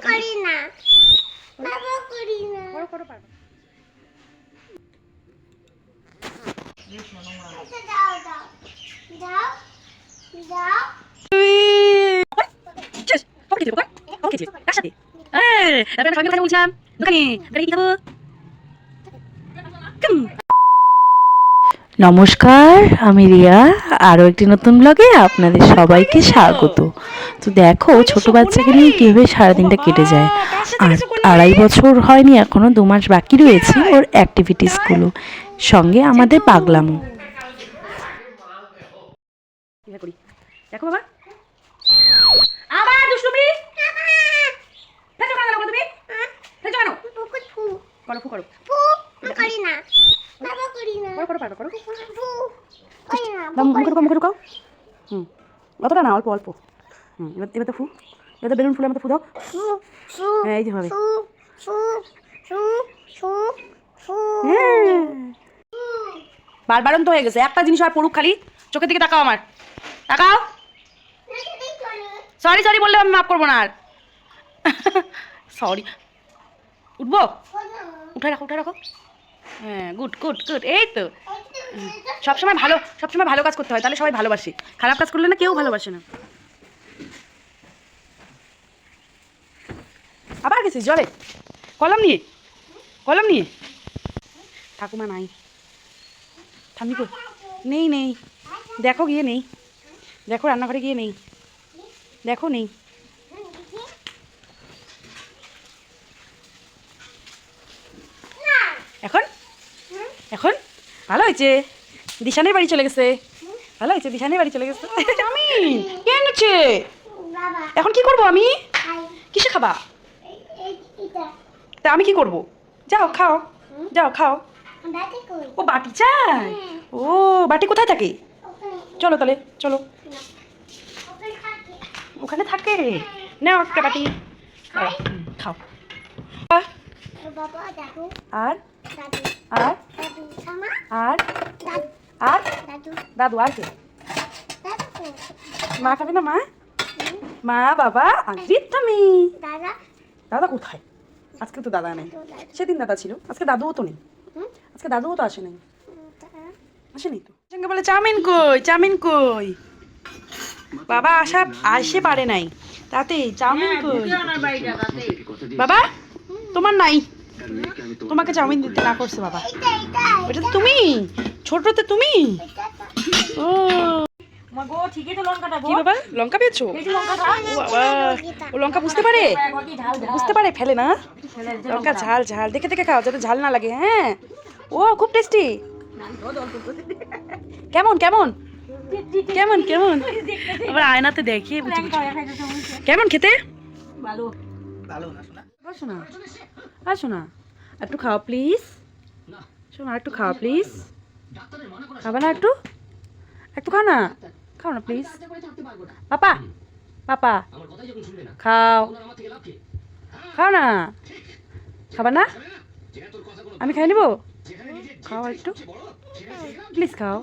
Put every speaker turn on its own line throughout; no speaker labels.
করি না বাবা করি না বড় করো পারবে দাও দাও দাও দাও
চেস ওকে দিবো ওকে দিবো কাশাতে আমরা সবাই কথা বলছিলাম দোকানে গাড়ি কি খাবো
নমস্কার, আমি রিয়া। আরও একটি নতুন ব্লগে আপনাদের সবাইকে স্বাগত। তো দেখো, ছোট বাচ্চাকে নিয়ে কীভাবে সারাদিনটা কেটে যায়। আর 2.5 বছর হয়নি, এখনও 2 মাস বাকি রয়েছে ওর অ্যাক্টিভিটিসগুলো, সঙ্গে আমাদের পাগলামো।
দেখো বাবা আবার দুষ্টুমি ফেটো কেন তুমি ফেটো কেন করো করো
করি না বাবা করি না
করো করো পারবে করো
করি না
মুখে ঢুকাও অতটা না অল্প অল্প এবার তো এবার তো বেলুন ফুলের মতো ফু দাও হ্যাঁ এই যে হবে বারবারন্ত হয়ে গেছে একটা জিনিস আর পড়ুক খালি চোখের দিকে তাকাও আমার তাকাও সরি সরি বললে আমি মাফ করবো না আর সরি উঠবো উঠে রাখো হ্যাঁ গুড গুড গুড এই তো সবসময় ভালো কাজ করতে হয়, তাহলে সবাই ভালোবাসে। খারাপ কাজ করলে না কেউ ভালোবাসে না। আবার গেছিস জলে কলম নিয়ে ঠাকুমা নাই ঠাম্মি কই নেই দেখো গিয়ে নেই, দেখো রান্নাঘরে গিয়ে নেই, দেখো নেই। এখন ভালো হয়েছে, দিশানের বাড়ি চলে গেছে। ভালো হয়েছে, দিশানের বাড়ি চলে গেছে। আমি কে এনেছে এখন কি করবো আমি? কিসে খাবা? তা আমি কি করব? যাও খাও ও বাটি চাই। ও বাটি কোথায় থাকে? চলো তাহলে চলো, ওখানে থাকে। নাও একটা বাটি খাও। আর আর আর আর দাদু আর কে? মা খাবে না? মা বাবা তুমি দাদা কোথায়? আজকে তো দাদা নেই, সেদিন দাদা ছিল, আজকে দাদুও তো নেই, আজকে দাদুও তো আসেনি তো। সঙ্গে বলে চাউমিন কই বাবা আসে পারে নাই, তাতে চাউমিন কই বাবা? তোমার নাই, তোমাকে চাউমিন দিতে না করছে বাবা। ওটা তো তুমি ছোটতে তুমি। ও কি বাবা লঙ্কা পেয়েছো? ও লঙ্কা বুঝতে পারে ফেলে না লঙ্কা ঝাল দেখে খাও যাতে ঝাল না লাগে। হ্যাঁ ও খুব টেস্টি। কেমন আবার আয়নাতে দেখিয়ে বুঝি কেমন খেতে। আসো না একটু খাও প্লিজ, শোনো একটু খাও প্লিজ। খাবা না একটু খাও না প্লিজ। পাপা খাও না, খাবা না? আমি খাই নেবো, খাও একটু প্লিজ খাও।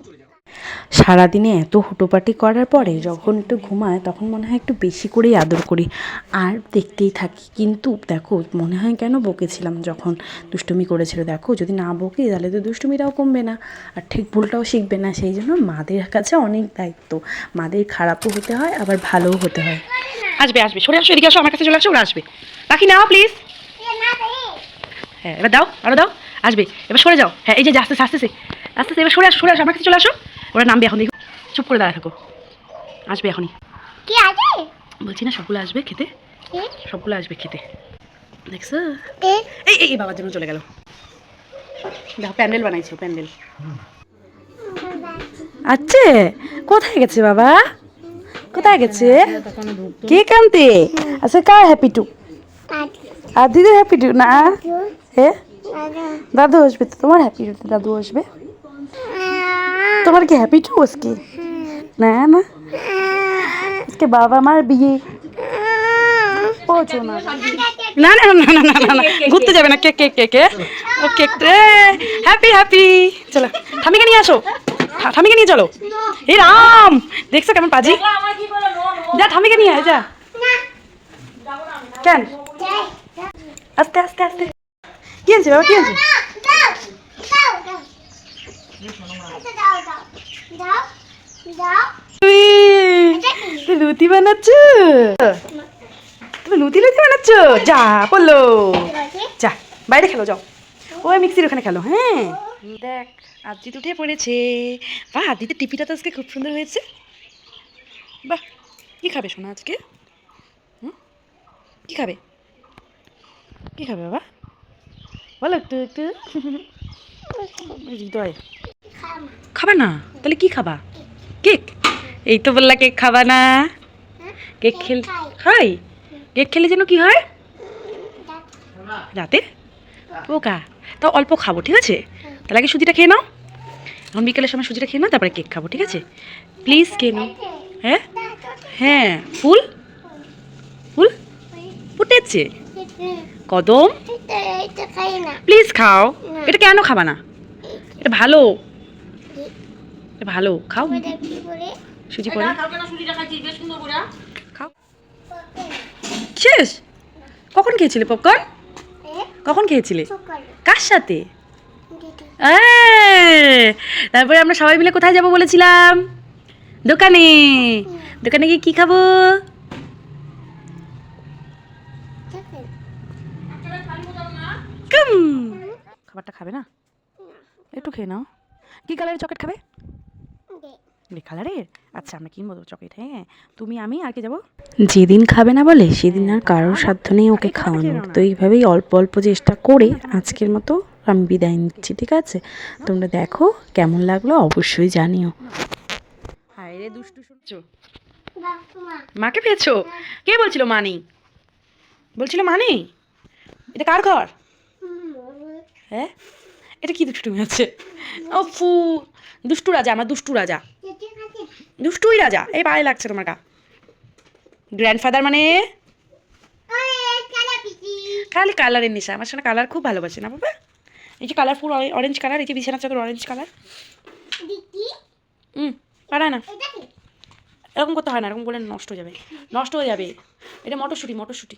সারাদিনে এত হুটোপাটি করার পরে যখন একটু ঘুমায় তখন মনে হয় একটু বেশি করেই আদর করি আর দেখতেই থাকি। কিন্তু দেখো মনে হয় কেন বকেছিলাম যখন দুষ্টুমি করেছিল। দেখো যদি না বকি তাহলে তো দুষ্টুমিটাও কমবে না আর ঠিক ভুলটাও শিখবে না। সেই জন্য মাদের কাছে অনেক দায়িত্ব, মাদের খারাপও হতে হয় আবার ভালোও হতে হয়।
আসবে সরে আসো, এদিকে আসো, আমার কাছে চলে আসো, ওরা আসবে। বাকি নাও প্লিজ। হ্যাঁ এবার দাও আরো দাও, আসবে এবার সরে যাও। হ্যাঁ এই যে আস্তে এবার সরে আসো আমার কাছে চলে আসো। ওরা নামবে এখন, দেখো চুপ করে দাঁড়া থাকো, আসবে এখনই।
কি আছে
বলছি না সবগুলো আসবে খেতে, দেখছো? এই বাবার জন্য চলে গেল। দেখো প্যান্ডেল বানাইছো, প্যান্ডেল
আচ্ছা কোথায় গেছে বাবা? কোথায় গেছে? কে কানতে? আচ্ছা কার হ্যাপি টু? আর দিদির হ্যাপি টু না? হ্যাঁ দাদু আসবে তো, তোমার হ্যাপি টু দাদু আসবে। তোমার কি হ্যাপি টু আজকে? না আজকে বাবা মার বিয়ে। পৌঁছো না ঘুরতে যাবে না। কেক ও কেক হ্যাপি চলো ঠামিকে নিয়ে আসো, ঠামিকে নিয়ে চলো। এই রাম দেখছো কেমন পাজি? যা ঠামিকে নিয়ে আয় যা। কেন
আস্তে আস্তে আস্তে। কি আনছে বাবা, কি আনছে? তুমি লুচি বানাচ্ছ, তুমি লুচি বানাচ্ছ? যা বললো, যা বাইরে খেলো, যাও ওই মিক্সির ওখানে খেলো। হ্যাঁ দেখ আদ্রিত উঠে পড়েছে। বাহ, আদ্রিতের টিপিটা তো আজকে খুব সুন্দর হয়েছে। বাহ, কি খাবে সোনা আজকে? কি খাবে, কি খাবে বাবা বলো একটু একটু। হৃদয় খাবা না, তাহলে কি খাবা? কেক? এই তো বললা কেক খাবা না। কেক খেল খাই, কেক খেলে যেন কি হয় রাতে? পোকা। তাও অল্প খাবো, ঠিক আছে? তাহলে আগে সুজিটা খেয়ে নাও, এখন বিকেলের সময় সুজিটা খেয়ে নাও, তারপরে কেক খাবো, ঠিক আছে? প্লিজ খেয়ে নাও। হ্যাঁ হ্যাঁ, ফুল ফুল ফুটেছে কদম, প্লিজ খাও। এটা কেন খাবা না? এটা ভালো, এটা ভালো, খাও। সুজি পরে খাও। শেষ? কখন খেয়েছিলে পপকর্ন? কখন খেয়েছিলে? কার সাথে? তারপরে আমরা সবাই মিলে কোথায় যাব বলেছিলাম? দোকানে। দোকানে গিয়ে কি খাবো? খাবারটা খাবে না? একটু খেয়ে নাও। কি কালারের চকলেট খাবে? গ্রে কালারের? আচ্ছা আমরা কিনবো তো চকলেট। হ্যাঁ তুমি, আমি আর কে যাবো?
যেদিন খাবে না বলে সেদিন আর কারোর সাধ্য নেই ওকে খাওয়ানোর। তো এইভাবেই অল্প অল্প চেষ্টা করে আজকের মতো আমি বিদায় নিচ্ছি, ঠিক আছে? তোমরা দেখো কেমন লাগলো অবশ্যই জানিও।
হায় রে দুষ্টু শুনছো, মাকে পেয়েছো? কে বলছিল মা নেই? বলছিল মা নেই? এটা কার ঘর? হ্যাঁ এটা কি দুষ্টুমি আছে? ও ফু, দুষ্টু রাজা, আমার দুষ্টু রাজা, দুষ্টুই রাজা। এই পায়ে লাগছে তোমার গা। গ্র্যান্ডফাদার মানে খালি কালারের নেশা। আমার সঙ্গে কালার খুব ভালোবাসে না বাবা? এই যে কালারফুল অরেঞ্জ কালার, এই যে বিছানা চাদর অরেঞ্জ কালার। পারা না, এরকম করতে হয় না, এরকম করলে নষ্ট হয়ে যাবে, নষ্ট হয়ে যাবে। এটা মটরশুঁটি, মটরশুঁটি।